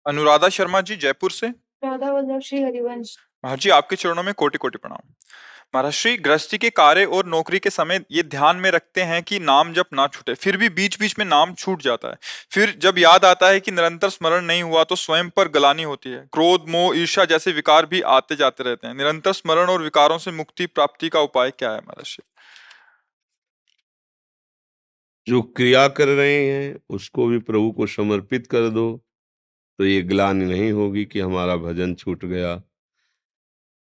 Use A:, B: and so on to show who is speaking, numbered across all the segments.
A: अनुराधा शर्मा जी, जयपुर से।
B: राधा वल्लभ श्री हरिवंश।
A: महाराज जी, आपके चरणों में कोटि कोटि प्रणाम। महाराज श्री, गृहस्थी के कार्य और नौकरी के समय ये ध्यान में रखते हैं कि नाम जप ना छूटे, फिर भी बीच बीच में नाम छूट जाता है। फिर जब याद आता है कि निरंतर स्मरण नहीं हुआ तो स्वयं पर ग्लानि होती है। क्रोध, मोह, ईर्ष्या जैसे विकार भी आते जाते रहते हैं। निरंतर स्मरण और विकारों से मुक्ति प्राप्ति का उपाय क्या है महाराज श्री?
C: जो क्रिया कर रहे हैं उसको भी प्रभु को समर्पित कर दो, तो ये ग्लानि नहीं होगी कि हमारा भजन छूट गया।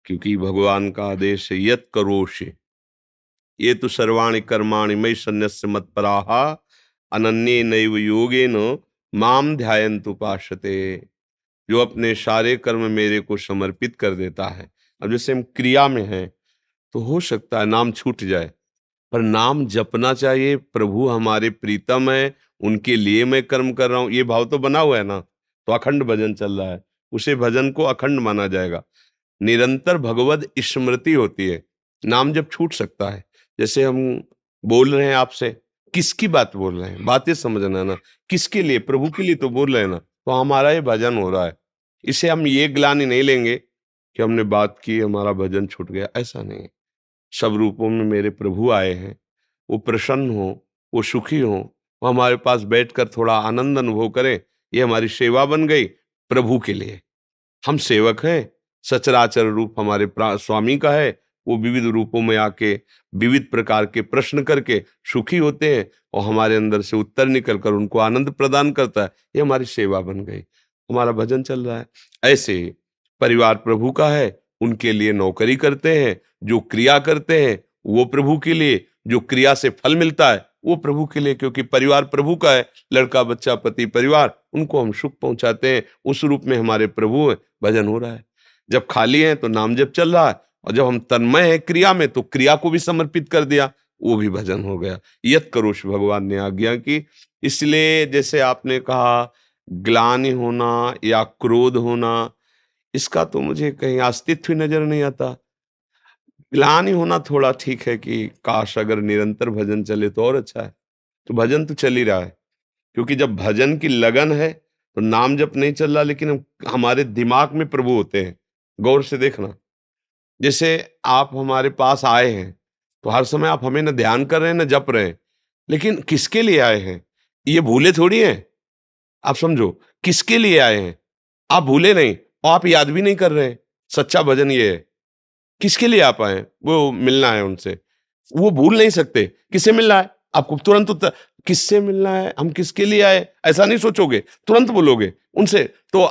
C: क्योंकि भगवान का आदेश है, यत करोषि ये तो सर्वाणि कर्माणि मयि सन्न्यस्य मत्पराहा अनन्ये नैव योगेन माम ध्यायन्तु उपासते। जो अपने सारे कर्म मेरे को समर्पित कर देता है। अब जैसे हम क्रिया में हैं तो हो सकता है नाम छूट जाए, पर नाम जपना चाहिए। प्रभु हमारे प्रीतम है, उनके लिए मैं कर्म कर रहा हूं, ये भाव तो बना हुआ है ना, तो अखंड भजन चल रहा है, उसे भजन को अखंड माना जाएगा। निरंतर भगवद स्मृति होती है, नाम जब छूट सकता है। जैसे हम बोल रहे हैं आपसे, किसकी बात बोल रहे हैं, बातें समझना ना, किसके लिए, प्रभु के लिए तो बोल रहे हैं ना, तो हमारा ये भजन हो रहा है। इसे हम ये ग्लानि नहीं लेंगे कि हमने बात की हमारा भजन छूट गया, ऐसा नहीं है। सब रूपों में मेरे प्रभु आए हैं, वो प्रसन्न हो, वो सुखी हो, वो हमारे पास बैठकर थोड़ा आनंद अनुभव करें, ये हमारी सेवा बन गई प्रभु के लिए। हम सेवक हैं, सचराचर रूप हमारे स्वामी का है, वो विविध रूपों में आके विविध प्रकार के प्रश्न करके सुखी होते हैं और हमारे अंदर से उत्तर निकलकर उनको आनंद प्रदान करता है। ये हमारी सेवा बन गई, हमारा भजन चल रहा है। ऐसे परिवार प्रभु का है, उनके लिए नौकरी करते हैं, जो क्रिया करते हैं वो प्रभु के लिए, जो क्रिया से फल मिलता है वो प्रभु के लिए, क्योंकि परिवार प्रभु का है। लड़का बच्चा पति परिवार, उनको हम सुख पहुंचाते हैं, उस रूप में हमारे प्रभु हैं, भजन हो रहा है। जब खाली हैं तो नाम जप चल रहा है, और जब हम तन्मय है क्रिया में तो क्रिया को भी समर्पित कर दिया, वो भी भजन हो गया। यत करोष भगवान ने आज्ञा की। इसलिए जैसे आपने कहा ग्लानि होना या क्रोध होना, इसका तो मुझे कहीं अस्तित्व ही नजर नहीं आता। ग्लानि होना थोड़ा ठीक है कि काश अगर निरंतर भजन चले तो और अच्छा है, तो भजन तो चल ही रहा है। क्योंकि जब भजन की लगन है तो नाम जप नहीं चल रहा, लेकिन हमारे दिमाग में प्रभु होते हैं। गौर से देखना, जैसे आप हमारे पास आए हैं तो हर समय आप हमें न ध्यान कर रहे हैं न जप रहे हैं, लेकिन किसके लिए आए हैं ये भूले थोड़ी हैं। आप समझो, किसके लिए आए हैं आप भूले नहीं, और आप याद भी नहीं कर रहे हैं। सच्चा भजन ये है, किसके लिए आप आए हैं, वो मिलना है उनसे, वो भूल नहीं सकते। किससे मिलना है आपको, तुरंत उत्तर, किससे मिलना है, हम किसके लिए आए, ऐसा नहीं सोचोगे, तुरंत बोलोगे उनसे। तो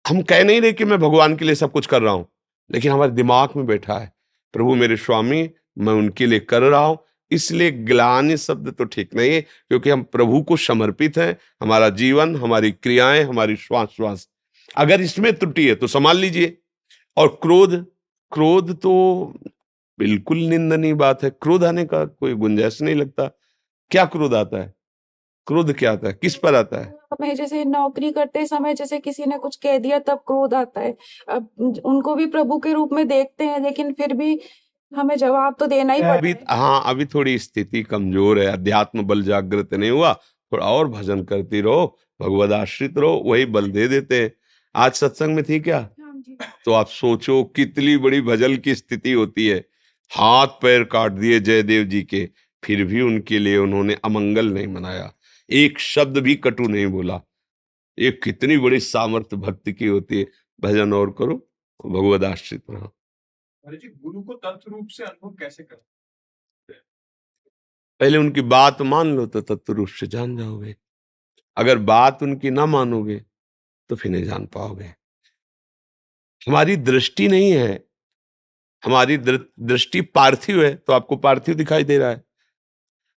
C: हम कह नहीं रहे कि मैं भगवान के लिए सब कुछ कर रहा हूं, लेकिन हमारे दिमाग में बैठा है प्रभु मेरे स्वामी, मैं उनके लिए कर रहा हूं। इसलिए ग्लानि शब्द तो ठीक नहीं है, क्योंकि हम प्रभु को समर्पित हैं। हमारा जीवन, हमारी क्रियाएं, हमारी श्वास श्वास, अगर इसमें त्रुटि है तो संभाल लीजिए। और क्रोध, क्रोध तो बिल्कुल निंदनीय बात है। क्रोध आने का कोई गुंजाइश नहीं लगता। क्या क्रोध आता है, क्रोध क्या आता है, किस पर आता है?
B: हमें जैसे नौकरी करते समय जैसे किसी ने कुछ कह दिया तब क्रोध आता है। अब उनको भी प्रभु के रूप में देखते हैं, लेकिन फिर भी हमें जवाब तो देना ही
C: अभी
B: पड़ता है।
C: हाँ, अभी थोड़ी स्थिति कमजोर है, अध्यात्म बल जागृत नहीं हुआ, थोड़ा और भजन करती रहो, भगवद आश्रित रहो, वही बल दे देते हैं। आज सत्संग में थी क्या?
B: हाँ जी।
C: तो आप सोचो कितनी बड़ी भजन की स्थिति होती है। हाथ पैर काट दिए जयदेव जी के, फिर भी उनके लिए उन्होंने अमंगल नहीं मनाया, एक शब्द भी कटु नहीं बोला। ये कितनी बड़ी सामर्थ्य भक्ति की होती है। भजन और करो, भगवद आश्रित रहो।
A: अरे जी, गुरु को तत्व रूप से अनुभव कैसे करें?
C: पहले उनकी बात मान लो तो तत्व रूप से जान जाओगे। अगर बात उनकी ना मानोगे तो फिर नहीं जान पाओगे। हमारी दृष्टि नहीं है, हमारी दृष्टि पार्थिव है, तो आपको पार्थिव दिखाई दे रहा है।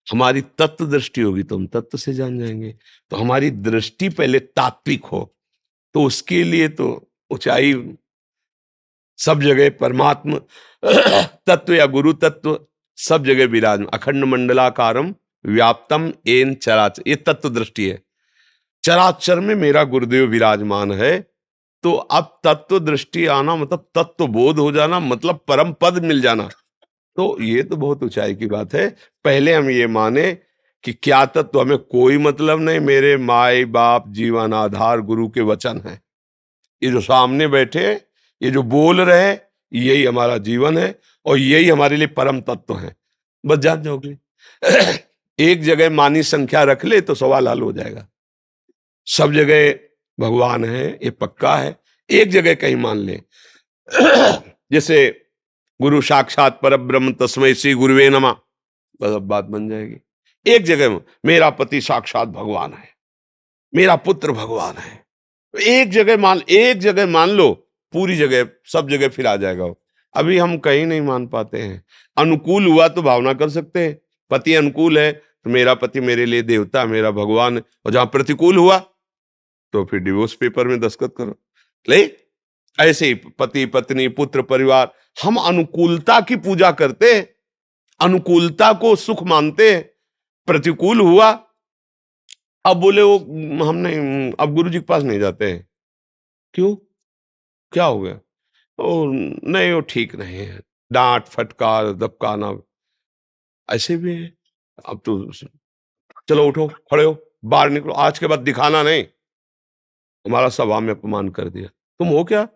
C: हमारी तत्व दृष्टि होगी तो हम तत्व से जान जाएंगे। तो हमारी दृष्टि पहले तात्विक हो, तो उसके लिए तो ऊंचाई सब जगह परमात्मा तत्व या गुरु तत्व सब जगह विराजमान, अखंड मंडलाकारम व्याप्तम एन चराचर, ये तत्व दृष्टि है। चराचर में मेरा गुरुदेव विराजमान है, तो अब तत्व दृष्टि आना मतलब तत्व बोध हो जाना, मतलब परम पद मिल जाना। तो ये तो बहुत ऊंचाई की बात है। पहले हम ये माने कि क्या तत्व हमें कोई मतलब नहीं, मेरे माई बाप जीवन आधार गुरु के वचन है। ये जो सामने बैठे, ये जो बोल रहे, यही हमारा जीवन है और यही हमारे लिए परम तत्व है। बस जान जाओगे। एक जगह मानी संख्या रख ले तो सवाल हल हो जाएगा। सब जगह भगवान है, ये पक्का है। एक जगह कहीं मान ले, जैसे गुरु साक्षात परब्रह्म तस्मै श्री गुरुवे नमः, बस अब बात बन जाएगी। एक जगह में मेरा पति साक्षात भगवान है, मेरा पुत्र भगवान है, एक जगह मान लो, पूरी जगह सब जगह फिर आ जाएगा वो। अभी हम कहीं नहीं मान पाते हैं। अनुकूल हुआ तो भावना कर सकते हैं, पति अनुकूल है तो मेरा पति मेरे लिए देवता, मेरा भगवान है। और जहां प्रतिकूल हुआ तो फिर डिवोर्स पेपर में दस्तखत करो। ले, ऐसे ही पति पत्नी पुत्र परिवार, हम अनुकूलता की पूजा करते हैं, अनुकूलता को सुख मानते हैं। प्रतिकूल हुआ, अब बोले वो हम नहीं, अब गुरु जी के पास नहीं जाते हैं। क्यों, क्या हो गया? ओ नहीं, वो ठीक नहीं है, डांट फटकार दबकाना, ऐसे भी है। अब तो चलो उठो, खड़े हो, बाहर निकलो, आज के बाद दिखाना नहीं, हमारा सभा में अपमान कर दिया। तुम हो क्या?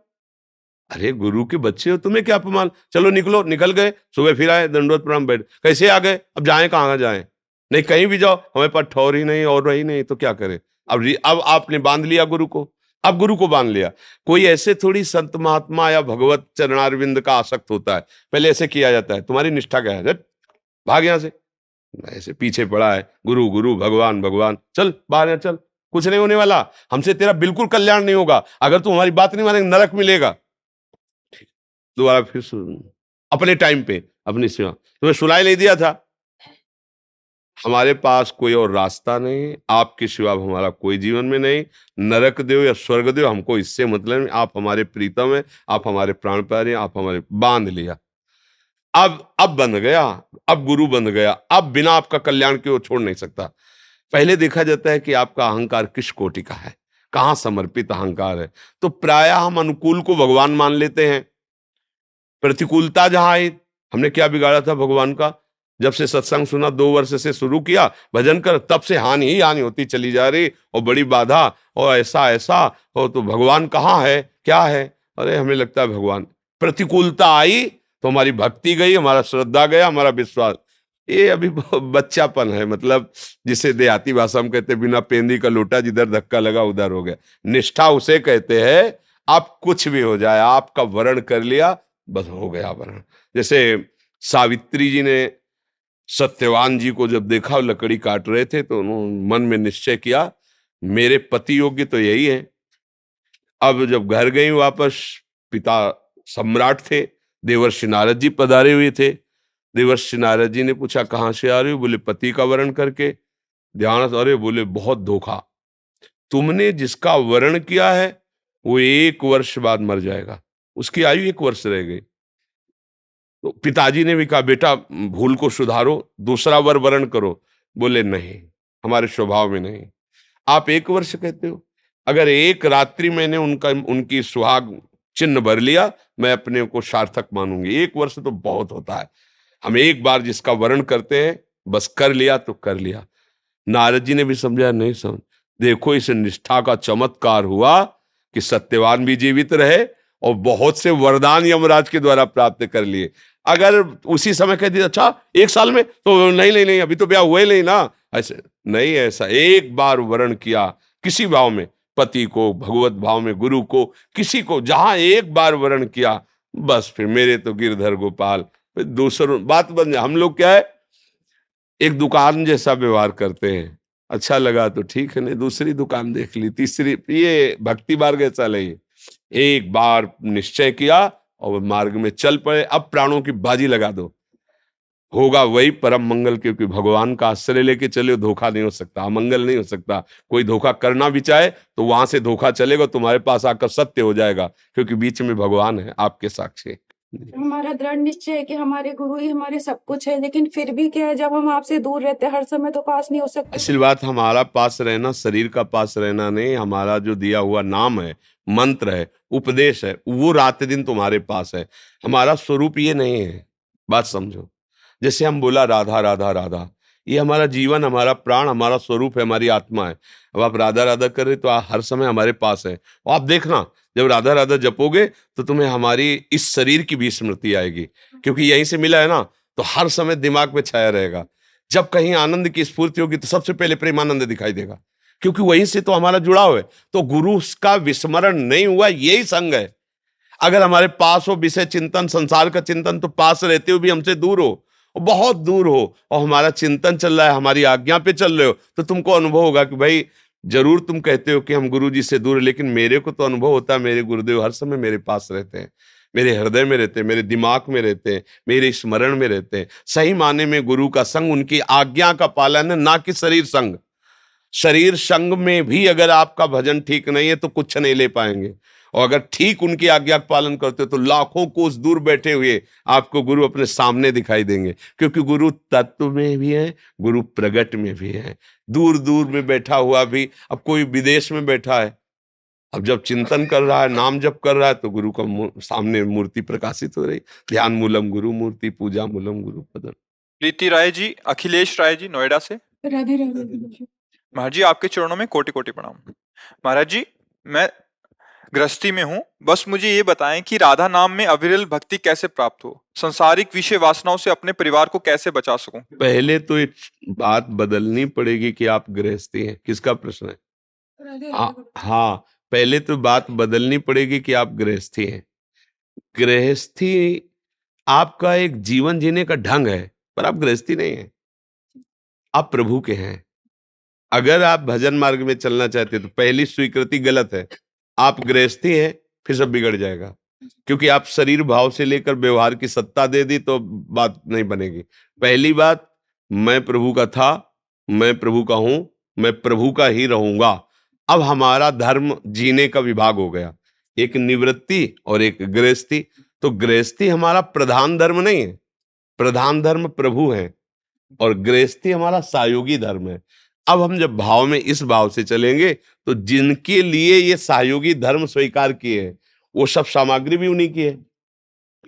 C: अरे गुरु के बच्चे हो, तुम्हें क्या अपमान? चलो निकलो, निकल गए, सुबह फिर आए, दंडवत प्रणाम, बैठ, कैसे आ गए? अब जाएं कहाँ जाएं? नहीं कहीं भी जाओ, हमें पर ठौर ही नहीं और रही नहीं, तो क्या करें? अब आपने बांध लिया गुरु को, अब गुरु को बांध लिया। कोई ऐसे थोड़ी संत महात्मा या भगवत चरणारविंद का आसक्त होता है, पहले ऐसे किया जाता है, तुम्हारी निष्ठा क्या है, हट, भाग यहां से। ऐसे पीछे पड़ा है, गुरु गुरु भगवान भगवान, चल बाहर यहाँ चल, कुछ नहीं होने वाला, हमसे तेरा बिल्कुल कल्याण नहीं होगा, अगर तू हमारी बात नहीं मानेगा नरक मिलेगा। दोबारा फिर अपने टाइम पे अपनी सेवा, तुम्हें सुनाई नहीं दिया था? हमारे पास कोई और रास्ता नहीं, आपके सिवा हमारा कोई जीवन में नहीं, नरक देव या स्वर्ग देव हमको इससे मतलब नहीं, आप हमारे प्रीतम है, आप हमारे प्राण प्यारे, आप हमारे, बांध लिया। अब बंध गया, अब गुरु बंध गया, अब बिना आपका कल्याण की ओर छोड़ नहीं सकता। पहले देखा जाता है कि आपका अहंकार किस कोटि का है, कहाँ समर्पित अहंकार है। तो प्रायः हम अनुकूल को भगवान मान लेते हैं, प्रतिकूलता जहां आई, हमने क्या बिगाड़ा था भगवान का? जब से सत्संग सुना, 2 वर्ष से शुरू किया भजन कर, तब से हानि ही हानि होती चली जा रही, और बड़ी बाधा, और ऐसा ऐसा हो, तो भगवान कहाँ है, क्या है? अरे हमें लगता है भगवान, प्रतिकूलता आई तो हमारी भक्ति गई, हमारा श्रद्धा गया, हमारा विश्वास। ये अभी बच्चापन है, मतलब जिसे देहाती भाषा में कहते, बिना पेंदी का लोटा, जिधर धक्का लगा उधर हो गया। निष्ठा उसे कहते हैं, आप कुछ भी हो जाए, आपका वरण कर लिया, बस हो गया वरण। जैसे सावित्री जी ने सत्यवान जी को जब देखा लकड़ी काट रहे थे, तो उन्होंने मन में निश्चय किया, मेरे पति योग्य तो यही है। अब जब घर गई वापस, पिता सम्राट थे, देवर्षि नारद जी पधारे हुए थे। देवर्षि नारद जी ने पूछा, कहाँ से आ रहे हो? बोले पति का वरण करके। ध्यान, अरे बोले बहुत धोखा, तुमने जिसका वरण किया है वो 1 वर्ष बाद मर जाएगा, उसकी आयु 1 वर्ष रह गई। तो पिताजी ने भी कहा, बेटा भूल को सुधारो, दूसरा वर वरण करो। बोले नहीं, हमारे स्वभाव में नहीं। आप 1 वर्ष कहते हो, अगर 1 रात्रि मैंने उनकी सुहाग चिन्ह भर लिया, मैं अपने को सार्थक मानूंगी। 1 वर्ष तो बहुत होता है, हम एक बार जिसका वर्ण करते हैं, बस कर लिया तो कर लिया। नारद जी ने भी समझा, नहीं समझ, देखो इस निष्ठा का चमत्कार हुआ कि सत्यवान भी जीवित रहे और बहुत से वरदान यमराज के द्वारा प्राप्त कर लिए। अगर उसी समय कह दिया, अच्छा 1 साल में, तो नहीं नहीं नहीं, अभी तो ब्याह हुए नहीं ना, ऐसे नहीं, ऐसा एक बार वर्ण किया किसी भाव में, पति को, भगवत भाव में गुरु को, किसी को, जहां एक बार वर्ण किया, बस फिर मेरे तो गिरधर गोपाल, दूसरों बात बन जाए। हम लोग क्या है, एक दुकान जैसा व्यवहार करते हैं, अच्छा लगा तो ठीक है, नहीं दूसरी दुकान देख ली, तीसरी, ये भक्ति मार्ग ऐसा नहीं। एक बार निश्चय किया और मार्ग में चल पड़े, अब प्राणों की बाजी लगा दो, होगा वही परम मंगल, क्योंकि भगवान का आश्रय लेके चले, धोखा नहीं हो सकता, अमंगल नहीं हो सकता। कोई धोखा करना भी चाहे तो वहां से धोखा चलेगा, तुम्हारे पास आकर सत्य हो जाएगा, क्योंकि बीच में भगवान है आपके साक्षी।
B: हमारा दृढ़ निश्चय है कि हमारे गुरु ही हमारे सब कुछ है, लेकिन फिर भी क्या है, जब हम आपसे दूर रहते हैं, हर समय तो पास नहीं हो सकते।
C: असल बात, हमारा पास रहना शरीर का पास रहना नहीं, हमारा जो दिया हुआ नाम है, मंत्र है, उपदेश है, वो रात दिन तुम्हारे पास है। हमारा स्वरूप ये नहीं है, बात समझो। जैसे हम बोला राधा राधा राधा, ये हमारा जीवन, हमारा प्राण, हमारा स्वरूप है, हमारी आत्मा है। अब आप राधा राधा कर रहे तो हर समय हमारे पास है। और आप देखना, जब राधा राधा जपोगे तो तुम्हें हमारी इस शरीर की भी स्मृति आएगी, क्योंकि यहीं से मिला है ना, तो हर समय दिमाग में छाया रहेगा। जब कहीं आनंद की स्फूर्ति होगी तो सबसे पहले प्रेमानंद दिखाई देगा, क्योंकि वहीं से तो हमारा जुड़ाव है। तो गुरु का विस्मरण नहीं हुआ, यही संग है। अगर हमारे पास हो विषय चिंतन, संसार का चिंतन, तो पास रहते हुए भी हमसे दूर हो, बहुत दूर हो, और हमारा चिंतन चल रहा है, हमारी आज्ञा पे चल रहे हो, तो तुमको अनुभव होगा कि भाई जरूर तुम कहते हो कि हम गुरु जी से दूर है, लेकिन मेरे को तो अनुभव होता है मेरे गुरुदेव हर समय मेरे पास रहते हैं, मेरे हृदय में रहते हैं, मेरे दिमाग में रहते हैं, मेरे स्मरण में रहते हैं। सही माने में गुरु का संग उनकी आज्ञा का पालन है, ना कि शरीर संग। शरीर संग में भी अगर आपका भजन ठीक नहीं है तो कुछ नहीं ले पाएंगे। और अगर ठीक उनकी आज्ञा का पालन करते हो तो लाखों कोस दूर बैठे हुए आपको गुरु अपने सामने दिखाई देंगे, क्योंकि गुरु तत्व में भी है, गुरु प्रगट में भी है। दूर दूर में बैठा हुआ भी, अब कोई विदेश में बैठा है, अब जब चिंतन कर रहा है, नाम जप कर रहा है, तो गुरु का सामने मूर्ति प्रकाशित हो रही। ध्यान मूलम गुरु मूर्ति, पूजा मूलम गुरु पदम।
A: प्रीति राय जी, अखिलेश राय जी नोएडा से।
B: राधे राधे।
A: महाराज जी आपके चरणों में कोटि कोटि प्रणाम। महाराज जी, मैं गृहस्थी में हूँ, बस मुझे ये बताएं कि राधा नाम में अविरल भक्ति कैसे प्राप्त हो, संसारिक विषय वासनाओं से अपने परिवार को कैसे बचा सकूं।
C: पहले तो एक बात बदलनी पड़ेगी कि आप गृहस्थी हैं। किसका प्रश्न है?
B: राधे
C: हाँ
B: राधे।
C: हाँ, पहले तो बात बदलनी पड़ेगी कि आप गृहस्थी हैं। गृहस्थी आपका एक जीवन जीने का ढंग है, पर आप गृहस्थी नहीं है, आप प्रभु के हैं। अगर आप भजन मार्ग में चलना चाहते हैं तो पहली स्वीकृति गलत है, आप गृहस्थी हैं, फिर सब बिगड़ जाएगा। क्योंकि आप शरीर भाव से लेकर व्यवहार की सत्ता दे दी तो बात नहीं बनेगी। पहली बात, मैं प्रभु का था, मैं प्रभु का हूं, मैं प्रभु का ही रहूंगा। अब हमारा धर्म जीने का विभाग हो गया, एक निवृत्ति और एक गृहस्थी। तो गृहस्थी हमारा प्रधान धर्म नहीं है, प्रधान धर्म प्रभु है, और गृहस्थी हमारा सहयोगी धर्म है। अब हम जब भाव में इस भाव से चलेंगे तो जिनके लिए ये सहयोगी धर्म स्वीकार किए हैं वो सब सामग्री भी उन्हीं की है।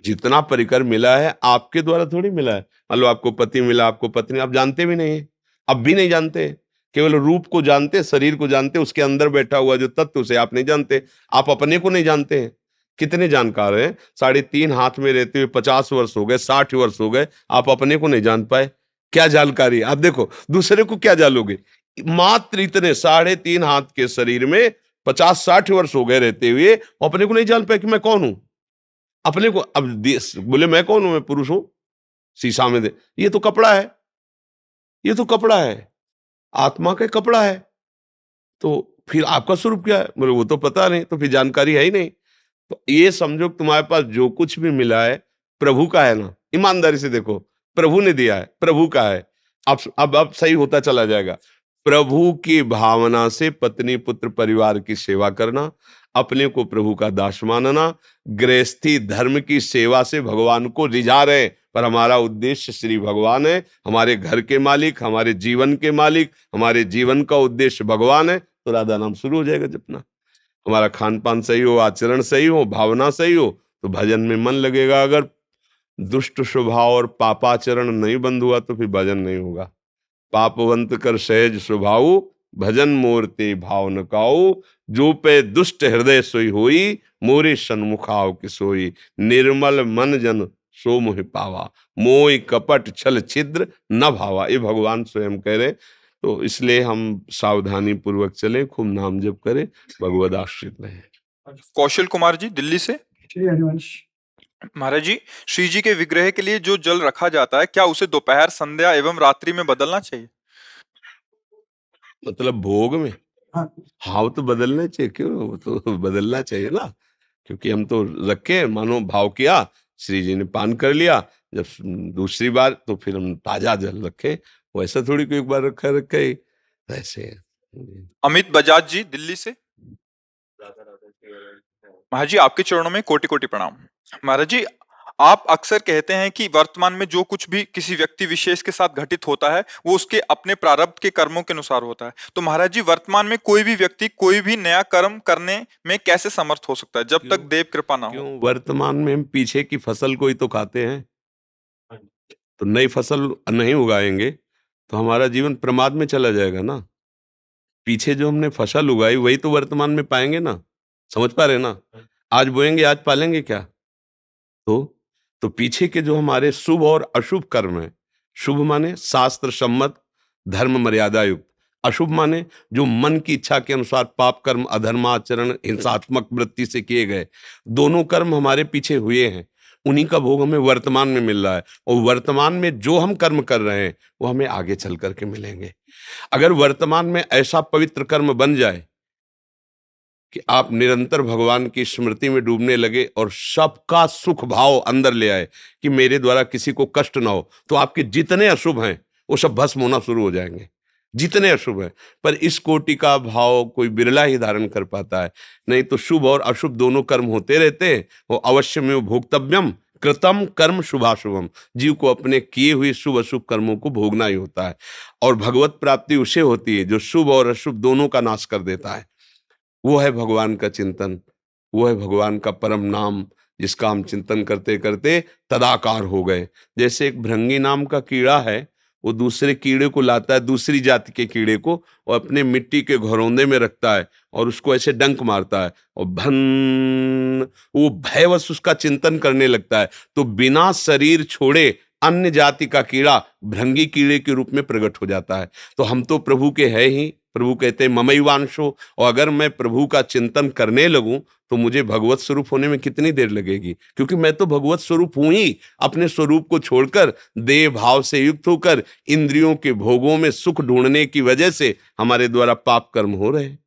C: जितना परिकर मिला है आपके द्वारा थोड़ी मिला है। मान लो आपको पति मिला, आपको पत्नी, आप जानते भी नहीं है, अब भी नहीं जानते, केवल रूप को जानते, शरीर को जानते, उसके अंदर बैठा हुआ जो तत्व उसे आप नहीं जानते, आप अपने को नहीं जानते हैं। कितने जानकार हैं, 3.5 हाथ में रहते हुए 50 वर्ष हो गए, 60 वर्ष हो गए, आप अपने को नहीं जान पाए। क्या जानकारी? आप देखो दूसरे को क्या जानोगे? मात्र इतने 3.5 हाथ के शरीर में 50-60 वर्ष हो गए रहते हुए अपने को नहीं जान पाए कि मैं कौन हूं। अपने को अब बोले मैं कौन हूं, मैं पुरुष हूं, शीशा में दे, ये तो कपड़ा है, ये तो कपड़ा है, आत्मा का कपड़ा है, तो फिर आपका स्वरूप क्या है? बोले वो तो पता नहीं, तो फिर जानकारी है ही नहीं। तो ये समझो कि तुम्हारे पास जो कुछ भी मिला है प्रभु का है ना, ईमानदारी से देखो, प्रभु ने दिया है, प्रभु का है। अब सही होता चला जाएगा। प्रभु की भावना से पत्नी पुत्र परिवार की सेवा करना, अपने को प्रभु का दास मानना, गृहस्थी धर्म की सेवा से भगवान को रिझा रहे, पर हमारा उद्देश्य श्री भगवान है, हमारे घर के मालिक, हमारे जीवन के मालिक, हमारे जीवन का उद्देश्य भगवान है, तो राधा नाम शुरू हो जाएगा जपना। हमारा खान पान सही हो, आचरण सही हो, भावना सही हो, तो भजन में मन लगेगा। अगर दुष्ट स्वभाव और पापाचरण नहीं बंद हुआ तो फिर भजन नहीं होगा। पापवंत कर सहज स्वभाव, भजन मोरते भाव न काऊ, जो पे दुष्ट हृदय सोई होई, मोरे सन्मुखाव की सोई, निर्मल मन जन सो मोहि पावा, मोह कपट छल छिद्र न भावा। ये भगवान स्वयं कह रहे। तो इसलिए हम सावधानी पूर्वक चलें, खूब नाम जप करें, भगवद आश्रित रहें।
A: कौशल कुमार जी दिल्ली से। महाराज जी, श्री जी के विग्रह के लिए जो जल रखा जाता है, क्या उसे दोपहर, संध्या एवं रात्रि में बदलना चाहिए?
C: मतलब भोग में? हाँ, वो तो बदलना चाहिए, क्यों? वो तो बदलना चाहिए ना, क्योंकि हम तो रखे, मानो भाव किया, श्री जी ने पान कर लिया, जब दूसरी बार तो फिर हम ताजा जल रखे, वैसा थोड़ी कोई एक बार रखा ही वैसे।
A: अमित बजाज जी दिल्ली से। महाराज जी आपके चरणों में कोटि कोटि प्रणाम। महाराज जी, आप अक्सर कहते हैं कि वर्तमान में जो कुछ भी किसी व्यक्ति विशेष के साथ घटित होता है वो उसके अपने प्रारब्ध के कर्मों के अनुसार होता है। तो महाराज जी, वर्तमान में कोई भी व्यक्ति कोई भी नया कर्म करने में कैसे समर्थ हो सकता है जब तक देव कृपा ना हो?
C: क्यों? वर्तमान में हम पीछे की फसल को ही तो खाते हैं, तो नई फसल नहीं उगाएंगे तो हमारा जीवन प्रमाद में चला जाएगा ना। पीछे जो हमने फसल उगाई वही तो वर्तमान में पाएंगे ना। समझ पा रहे हैं ना? आज बोएंगे आज पालेंगे क्या? तो तो पीछे के जो हमारे शुभ और अशुभ कर्म हैं, शुभ माने शास्त्र सम्मत धर्म मर्यादा युक्त, अशुभ माने जो मन की इच्छा के अनुसार पाप कर्म, अधर्माचरण, हिंसात्मक वृत्ति से किए गए, दोनों कर्म हमारे पीछे हुए हैं। उन्हीं का भोग हमें वर्तमान में मिल रहा है, और वर्तमान में जो हम कर्म कर रहे हैं वो हमें आगे चल करके मिलेंगे। अगर वर्तमान में ऐसा पवित्र कर्म बन जाए कि आप निरंतर भगवान की स्मृति में डूबने लगे और सबका सुख भाव अंदर ले आए कि मेरे द्वारा किसी को कष्ट ना हो, तो आपके जितने अशुभ हैं वो सब भस्म होना शुरू हो जाएंगे। जितने अशुभ हैं, पर इस कोटि का भाव कोई बिरला ही धारण कर पाता है। नहीं तो शुभ और अशुभ दोनों कर्म होते रहते हैं। वो अवश्य में भोक्तव्यम कृतम कर्म शुभाशुभम, जीव को अपने किए हुए शुभ अशुभ कर्मों को भोगना ही होता है। और भगवत प्राप्ति उसे होती है जो शुभ और अशुभ दोनों का नाश कर देता है। वो है भगवान का चिंतन, वो है भगवान का परम नाम, जिसका हम चिंतन करते करते तदाकार हो गए। जैसे एक भृंगी नाम का कीड़ा है, वो दूसरे कीड़े को लाता है, दूसरी जाति के कीड़े को, और अपने मिट्टी के घरौंदे में रखता है और उसको ऐसे डंक मारता है और भन, वो भयवश उसका चिंतन करने लगता है। तो बिना शरीर छोड़े अन्य जाति का कीड़ा भृंगी कीड़े के रूप में प्रकट हो जाता है। तो हम तो प्रभु के हैं ही, प्रभु कहते हैं ममैवांशो, और अगर मैं प्रभु का चिंतन करने लगूं तो मुझे भगवत स्वरूप होने में कितनी देर लगेगी, क्योंकि मैं तो भगवत स्वरूप हूं ही। अपने स्वरूप को छोड़कर देह भाव से युक्त होकर इंद्रियों के भोगों में सुख ढूंढने की वजह से हमारे द्वारा पाप कर्म हो रहे हैं।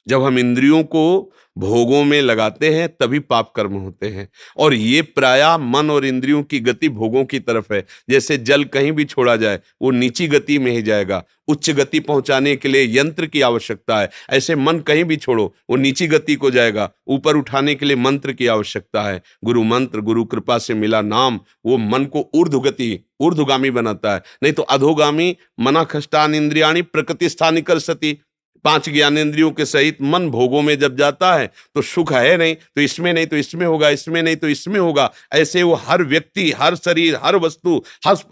C: जब हम इंद्रियों को भोगों में लगाते हैं तभी पाप कर्म होते हैं, और ये प्रायः मन और इंद्रियों की गति भोगों की तरफ है। जैसे जल कहीं भी छोड़ा जाए वो नीची गति में ही जाएगा, उच्च गति पहुंचाने के लिए यंत्र की आवश्यकता है। ऐसे मन कहीं भी छोड़ो वो नीची गति को जाएगा, ऊपर उठाने के लिए मंत्र की आवश्यकता है। गुरु मंत्र, गुरु कृपा से मिला नाम, वो मन को ऊर्ध्वगति ऊर्ध्वगामी बनाता है। नहीं तो अधोगामी मना खष्टान इंद्रियाणी प्रकृति स्थानी कर सती, 5 ज्ञानेंद्रियों के सहित मन भोगों में जब जाता है तो सुख है नहीं तो इसमें, नहीं तो इसमें होगा, इसमें नहीं तो इसमें होगा। ऐसे वो हर व्यक्ति, हर शरीर, हर वस्तु,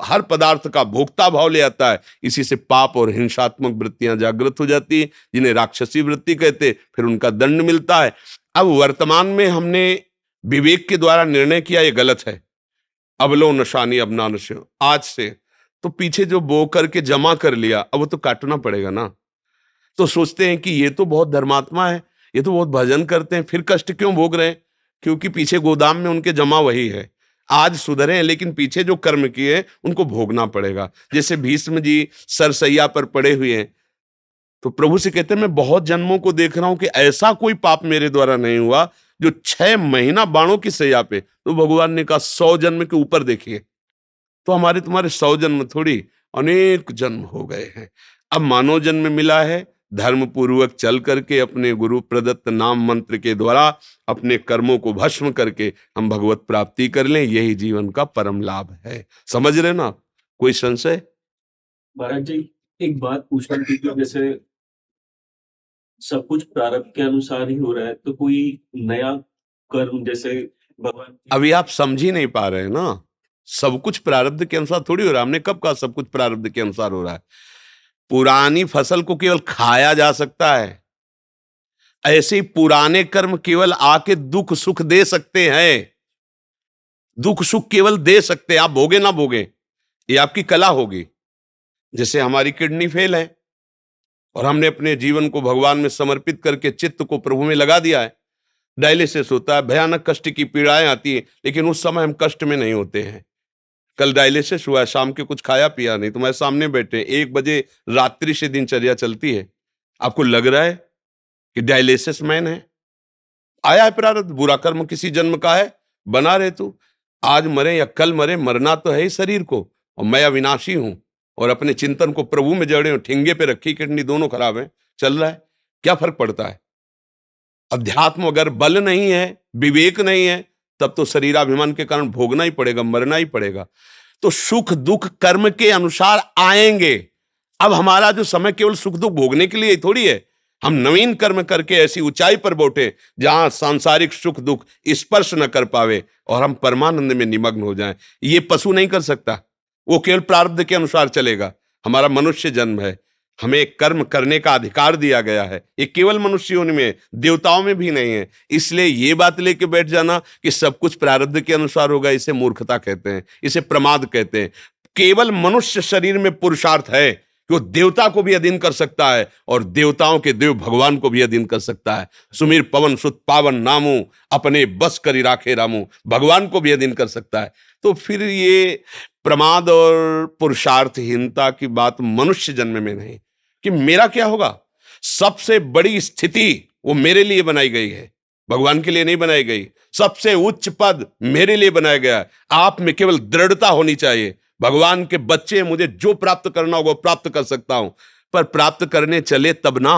C: हर पदार्थ का भोक्ता भाव ले आता है। इसी से पाप और हिंसात्मक वृत्तियां जागृत हो जाती है, जिन्हें राक्षसी वृत्ति कहते। फिर उनका दंड मिलता है। अब वर्तमान में हमने विवेक के द्वारा निर्णय किया ये गलत है, अब लो नशानी अब ना नशो, आज से तो पीछे जो बो करके जमा कर लिया अब वो तो काटना पड़ेगा ना। तो सोचते हैं कि ये तो बहुत धर्मात्मा है, ये तो बहुत भजन करते हैं, फिर कष्ट क्यों भोग रहे हैं? क्योंकि पीछे गोदाम में उनके जमा वही है। आज सुधरे हैं लेकिन पीछे जो कर्म किए उनको भोगना पड़ेगा। जैसे भीष्म जी सरसैया पर पड़े हुए हैं तो प्रभु से कहते हैं मैं बहुत जन्मों को देख रहा हूं कि ऐसा कोई पाप मेरे द्वारा नहीं हुआ जो 6 महीना बाणों की सैया पे। तो भगवान ने कहा 100 जन्म के ऊपर देखिए। तो हमारे तुम्हारे 100 जन्म थोड़ी, अनेक जन्म हो गए हैं। अब मानव जन्म मिला है, धर्म पूर्वक चल करके अपने गुरु प्रदत्त नाम मंत्र के द्वारा अपने कर्मों को भस्म करके हम भगवत प्राप्ति कर लें, यही जीवन का परम लाभ है। समझ रहे ना? कोई संशय?
D: महाराज जी एक बात पूछना थी कि जैसे सब कुछ प्रारब्ध के अनुसार ही हो रहा है, तो कोई नया कर्म जैसे भगवान
C: अभी आप समझ ही नहीं पा रहे हैं ना। सब कुछ प्रारब्ध के अनुसार थोड़ी हो रहा है। हमने कब कहा सब कुछ प्रारब्ध के अनुसार हो रहा है? पुरानी फसल को केवल खाया जा सकता है, ऐसे ही पुराने कर्म केवल आके दुख सुख दे सकते हैं। दुख सुख केवल दे सकते हैं, आप भोगे ना भोगे ये आपकी कला होगी। जैसे हमारी किडनी फेल है और हमने अपने जीवन को भगवान में समर्पित करके चित्त को प्रभु में लगा दिया है, डायलिसिस होता है, भयानक कष्ट की पीड़ाएं आती है, लेकिन उस समय हम कष्ट में नहीं होते हैं। कल डायलिसिस हुआ है, शाम के कुछ खाया पिया नहीं, तुम्हारे सामने बैठे 1 बजे रात्रि से दिनचर्या चलती है। आपको लग रहा है कि डायलिसिस मैन है? आया है प्रारब्ध, बुरा कर्म किसी जन्म का है, बना रहे तू। आज मरे या कल मरे, मरना तो है ही शरीर को, और मैं अविनाशी हूं और अपने चिंतन को प्रभु में जड़े हूं। ठिंगे पे रखी किडनी दोनों खराब है, चल रहा है, क्या फर्क पड़ता है? अध्यात्म अगर बल नहीं है, विवेक नहीं है, तब तो शरीराभिमान के कारण भोगना ही पड़ेगा, मरना ही पड़ेगा। तो सुख दुख कर्म के अनुसार आएंगे। अब हमारा जो समय केवल सुख दुख भोगने के लिए थोड़ी है। हम नवीन कर्म करके ऐसी ऊंचाई पर बैठे जहां सांसारिक सुख दुख स्पर्श न कर पावे और हम परमानंद में निमग्न हो जाएं। ये पशु नहीं कर सकता, वो केवल प्रारब्ध के अनुसार चलेगा। हमारा मनुष्य जन्म है, हमें कर्म करने का अधिकार दिया गया है। ये केवल मनुष्य योनि में है, देवताओं में भी नहीं है। इसलिए ये बात लेके बैठ जाना कि सब कुछ प्रारब्ध के अनुसार होगा, इसे मूर्खता कहते हैं, इसे प्रमाद कहते हैं। केवल मनुष्य शरीर में पुरुषार्थ है कि वो देवता को भी अधीन कर सकता है और देवताओं के देव भगवान को भी अधीन कर सकता है। सुमीर पवन सुत पावन नामू, अपने बस करी राखे रामू, भगवान को भी अधीन कर सकता है। तो फिर ये प्रमाद और पुरुषार्थहीनता की बात मनुष्य जन्म में नहीं कि मेरा क्या होगा। सबसे बड़ी स्थिति वो मेरे लिए बनाई गई है, भगवान के लिए नहीं बनाई गई। सबसे उच्च पद मेरे लिए बनाया गया है। आप में केवल दृढ़ता होनी चाहिए। भगवान के बच्चे, मुझे जो प्राप्त करना होगा प्राप्त कर सकता हूं, पर प्राप्त करने चले तब ना।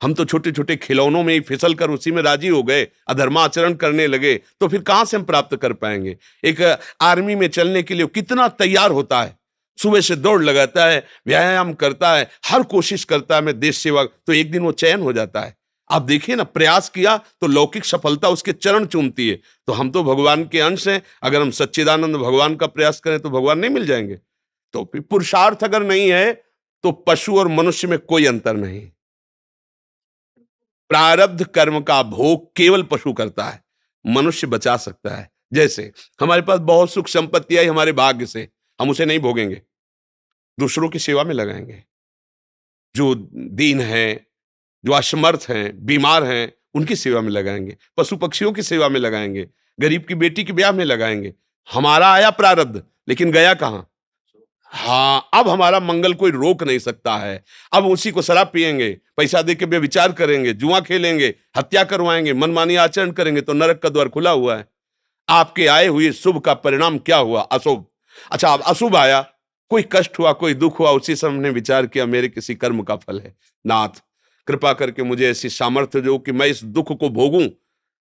C: हम तो छोटे छोटे खिलौनों में ही फिसल कर उसी में राजी हो गए, अधर्माचरण करने लगे, तो फिर कहां से हम प्राप्त कर पाएंगे। एक आर्मी में चलने के लिए कितना तैयार होता है, सुबह से दौड़ लगाता है, व्यायाम करता है, हर कोशिश करता है मैं देश सेवा, तो एक दिन वो चयन हो जाता है। आप देखिए ना, प्रयास किया तो लौकिक सफलता उसके चरण चूमती है। तो हम तो भगवान के अंश हैं, अगर हम सच्चिदानंद भगवान का प्रयास करें तो भगवान नहीं मिल जाएंगे। तो फिर पुरुषार्थ अगर नहीं है तो पशु और मनुष्य में कोई अंतर नहीं। प्रारब्ध कर्म का भोग केवल पशु करता है, मनुष्य बचा सकता है। जैसे हमारे पास बहुत सुख संपत्ति आई हमारे भाग्य से, हम उसे नहीं भोगेंगे, दूसरों की सेवा में लगाएंगे। जो दीन हैं, जो असमर्थ हैं, बीमार हैं, उनकी सेवा में लगाएंगे, पशु पक्षियों की सेवा में लगाएंगे, गरीब की बेटी के ब्याह में लगाएंगे। हमारा आया प्रारब्ध, लेकिन गया कहां? हाँ, अब हमारा मंगल कोई रोक नहीं सकता है। अब उसी को शराब पिएंगे, पैसा देके व्यभिचार करेंगे, जुआ खेलेंगे, हत्या करवाएंगे, मनमानी आचरण करेंगे, तो नरक का द्वार खुला हुआ है। आपके आए हुए शुभ का परिणाम क्या हुआ? अशुभ। अच्छा, अब अशुभ आया, कोई कष्ट हुआ, कोई दुख हुआ, उसी समय हमने विचार किया मेरे किसी कर्म का फल है। नाथ कृपा करके मुझे ऐसी सामर्थ्य दो कि मैं इस दुख को भोगूं,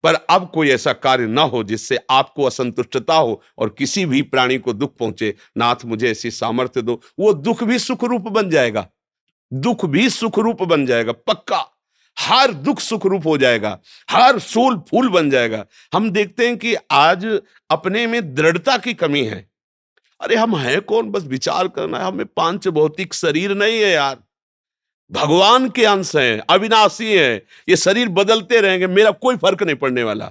C: पर अब कोई ऐसा कार्य ना हो जिससे आपको असंतुष्टता हो और किसी भी प्राणी को दुख पहुंचे। नाथ मुझे ऐसी सामर्थ्य दो। वो दुख भी सुख रूप बन जाएगा, दुख भी सुख रूप बन जाएगा, पक्का। हर दुख सुख रूप हो जाएगा, हर सूल फूल बन जाएगा। हम देखते हैं कि आज अपने में दृढ़ता की कमी है। अरे हम हैं कौन, बस विचार करना है। हमें पांच भौतिक शरीर नहीं है यार, भगवान के अंश हैं, अविनाशी हैं। ये शरीर बदलते रहेंगे, मेरा कोई फर्क नहीं पड़ने वाला।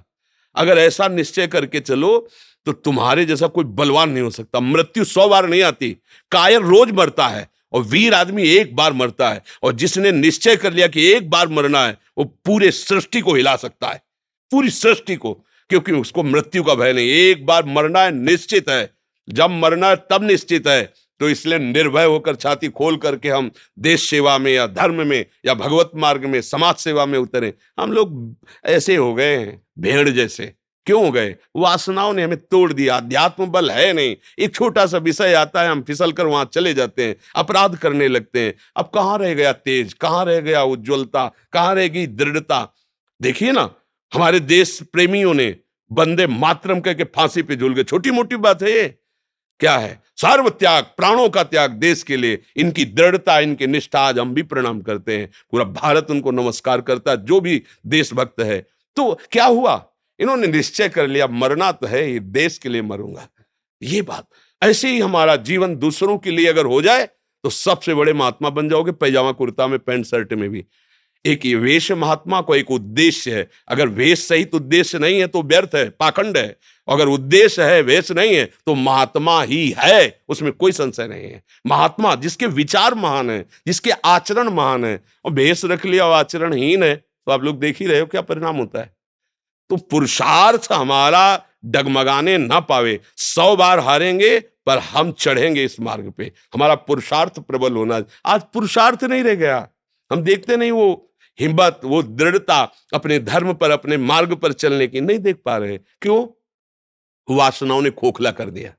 C: अगर ऐसा निश्चय करके चलो तो तुम्हारे जैसा कोई बलवान नहीं हो सकता। मृत्यु 100 बार नहीं आती, कायर रोज मरता है और वीर आदमी एक बार मरता है। और जिसने निश्चय कर लिया कि एक बार मरना है, वो पूरे सृष्टि को हिला सकता है, पूरी सृष्टि को, क्योंकि उसको मृत्यु का भय नहीं। एक बार मरना है, निश्चित है। जब मरना है तब निश्चित है। तो इसलिए निर्भय होकर छाती खोल करके हम देश सेवा में या धर्म में या भगवत मार्ग में समाज सेवा में उतरे। हम लोग ऐसे हो गए हैं भेड़ जैसे। क्यों हो गए? वासनाओं ने हमें तोड़ दिया। अध्यात्म बल है नहीं। एक छोटा सा विषय आता है, हम फिसल कर वहां चले जाते हैं, अपराध करने लगते हैं। अब कहां रह गया तेज, कहां रह गया उज्ज्वलता, कहां रह गई दृढ़ता? देखिए ना, हमारे देश प्रेमियों ने वंदे मातरम कह के फांसी पे झूल गए। छोटी मोटी बात है ये? क्या है? सर्व त्याग, प्राणों का त्याग देश के लिए। इनकी दृढ़ता, इनकी निष्ठा आज हम भी प्रणाम करते हैं। पूरा भारत उनको नमस्कार करता है, जो भी देशभक्त है। तो क्या हुआ? इन्होंने निश्चय कर लिया मरना तो है, ये देश के लिए मरूंगा। ये बात ऐसे ही हमारा जीवन दूसरों के लिए अगर हो जाए तो सबसे बड़े महात्मा बन जाओगे, पैजामा कुर्ता में, पैंट शर्ट में भी। एक ये वेश महात्मा को एक उद्देश्य है। अगर वेश सहित उद्देश्य नहीं है तो व्यर्थ है, पाखंड है। अगर उद्देश्य है, वेश नहीं है, तो महात्मा ही है, उसमें कोई संशय नहीं है। महात्मा जिसके विचार महान है, जिसके आचरण महान है। और वेश रख लिया और आचरणहीन है तो आप लोग देख ही रहे हो क्या परिणाम होता है। तो पुरुषार्थ हमारा डगमगाने ना पावे। 100 बार हारेंगे पर हम चढ़ेंगे इस मार्ग पे। हमारा पुरुषार्थ प्रबल होना। आज पुरुषार्थ नहीं रह गया। हम देखते नहीं वो हिम्मत, वो दृढ़ता अपने धर्म पर, अपने मार्ग पर चलने की नहीं देख पा रहे। क्यों? वासनाओं ने खोखला कर दिया।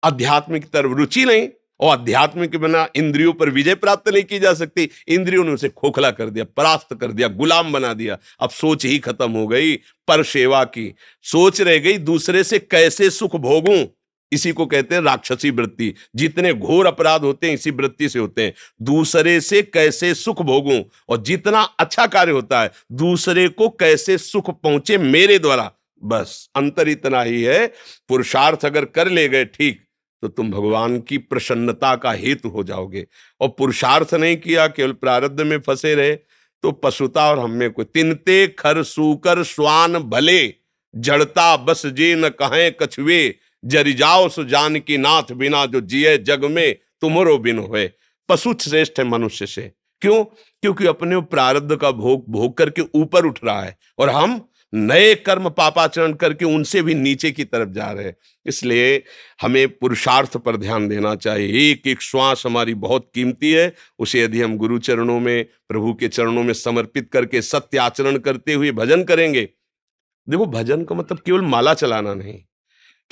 C: अध्यात्म की तरफ रुचि नहीं, और अध्यात्म के बिना इंद्रियों पर विजय प्राप्त नहीं की जा सकती। इंद्रियों ने उसे खोखला कर दिया, परास्त कर दिया, गुलाम बना दिया। अब सोच ही खत्म हो गई पर सेवा की। सोच रह गई दूसरे से कैसे सुख भोगूं। इसी को कहते हैं राक्षसी वृत्ति। जितने घोर अपराध होते हैं इसी वृत्ति से होते हैं। दूसरे से कैसे सुख भोगूं, और जितना अच्छा कार्य होता है दूसरे को कैसे सुख पहुंचे मेरे द्वारा। बस अंतर इतना ही है। पुरुषार्थ अगर कर ले गए ठीक, तो तुम भगवान की प्रसन्नता का हेतु हो जाओगे। और पुरुषार्थ नहीं किया, केवल प्रारब्ध में फंसे रहे, तो पशुता और हमें कोई तिनते खर सूकर स्वान भले, जड़ता बस जे न कहें कछुए, जरि जाओ सो जान की नाथ बिना, जो जिए जग में तुमरो बिन होए। पशु श्रेष्ठ है मनुष्य से। क्यों? क्योंकि अपने प्रारब्ध का भोग भोग करके ऊपर उठ रहा है, और हम नए कर्म पापाचरण करके उनसे भी नीचे की तरफ जा रहे हैं। इसलिए हमें पुरुषार्थ पर ध्यान देना चाहिए। एक एक श्वास हमारी बहुत कीमती है, उसे यदि हम गुरु चरणों में, प्रभु के चरणों में समर्पित करके सत्य आचरण करते हुए भजन करेंगे। देखो, भजन का मतलब केवल माला चलाना नहीं।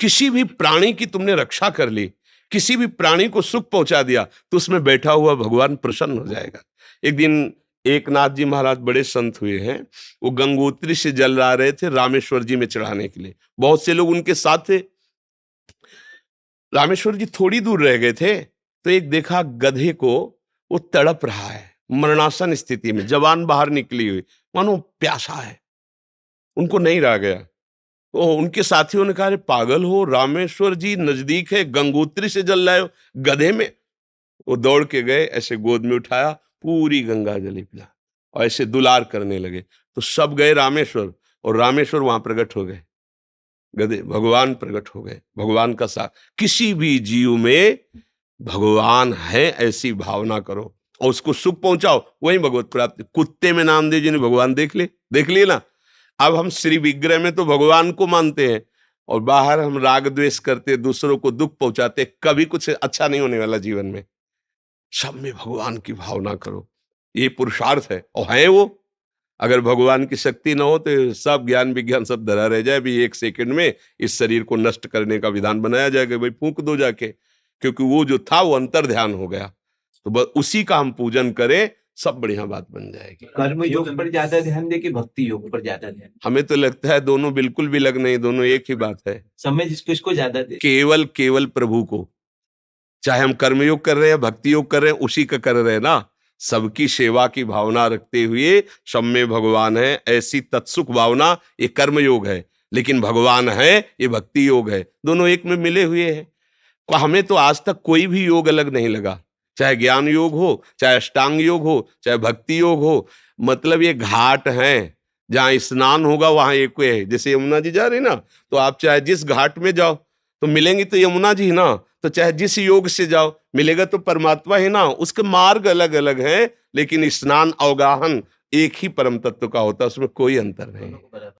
C: किसी भी प्राणी की तुमने रक्षा कर ली, किसी भी प्राणी को सुख पहुंचा दिया, तो उसमें बैठा हुआ भगवान प्रसन्न हो जाएगा। एक दिन एकनाथ जी महाराज बड़े संत हुए हैं, वो गंगोत्री से जल ला रहे थे रामेश्वर जी में चढ़ाने के लिए। बहुत से लोग उनके साथ थे। रामेश्वर जी थोड़ी दूर रह गए थे, तो एक देखा गधे को, वो तड़प रहा है मरणासन स्थिति में, जवान बाहर निकली हुई, मानो प्यासा है। उनको नहीं रह गया, तो उनके साथियों ने कहा, अरे पागल हो, रामेश्वर जी नजदीक है, गंगोत्री से जल लाए हो गधे में। वो दौड़ के गए, ऐसे गोद में उठाया, पूरी गंगा जली पिला, और ऐसे दुलार करने लगे। तो सब गए रामेश्वर, और रामेश्वर वहां प्रकट हो गए, गधे भगवान प्रकट हो गए। भगवान का साथ, किसी भी जीव में भगवान है ऐसी भावना करो और उसको सुख पहुंचाओ, वही भगवत प्राप्ति। कुत्ते में नामदेव जी ने भगवान देख लिए ना। अब हम श्री विग्रह में तो भगवान को मानते हैं, और बाहर हम राग द्वेष करते, दूसरों को दुख पहुंचाते, कभी कुछ अच्छा नहीं होने वाला जीवन में। सब में भगवान की भावना करो, ये पुरुषार्थ है। और है वो, अगर भगवान की शक्ति ना हो तो सब ज्ञान विज्ञान सब धरा रह जाए। भी एक सेकंड में इस शरीर को नष्ट करने का विधान बनाया जाएगा, भाई फूंक दो जाके, क्योंकि वो जो था वो अंतर ध्यान हो गया। तो बस उसी का हम पूजन करें, सब बढ़िया बात बन जाएगी।
E: कर्म योग पर ज्यादा ध्यान दे कि भक्ति योग पर ज्यादा ध्यान?
C: हमें तो लगता है दोनों बिल्कुल भी लग नहीं, दोनों एक ही बात है।
E: समय जिसको इसको ज्यादा दे,
C: केवल प्रभु को, चाहे हम कर्मयोग कर रहे हैं, भक्ति योग कर रहे हैं, उसी का कर रहे हैं ना। सबकी सेवा की भावना रखते हुए, सब में भगवान है ऐसी तत्सुख भावना, ये कर्मयोग है। लेकिन भगवान है, ये भक्ति योग है, दोनों एक में मिले हुए हैं। हमें तो आज तक कोई भी योग अलग नहीं लगा, चाहे ज्ञान योग हो, चाहे अष्टांग योग हो, चाहे भक्ति योग हो। मतलब ये घाट हैं, जहाँ स्नान होगा वहां एक है। जैसे यमुना जी जा रहे ना, तो आप चाहे जिस घाट में जाओ तो मिलेंगी तो यमुना जी ना, तो चाहे जिस योग से जाओ मिलेगा तो परमात्मा ही ना। उसके मार्ग अलग अलग हैं, लेकिन स्नान अवगाहन एक ही परम तत्व का होता है, उसमें कोई अंतर नहीं।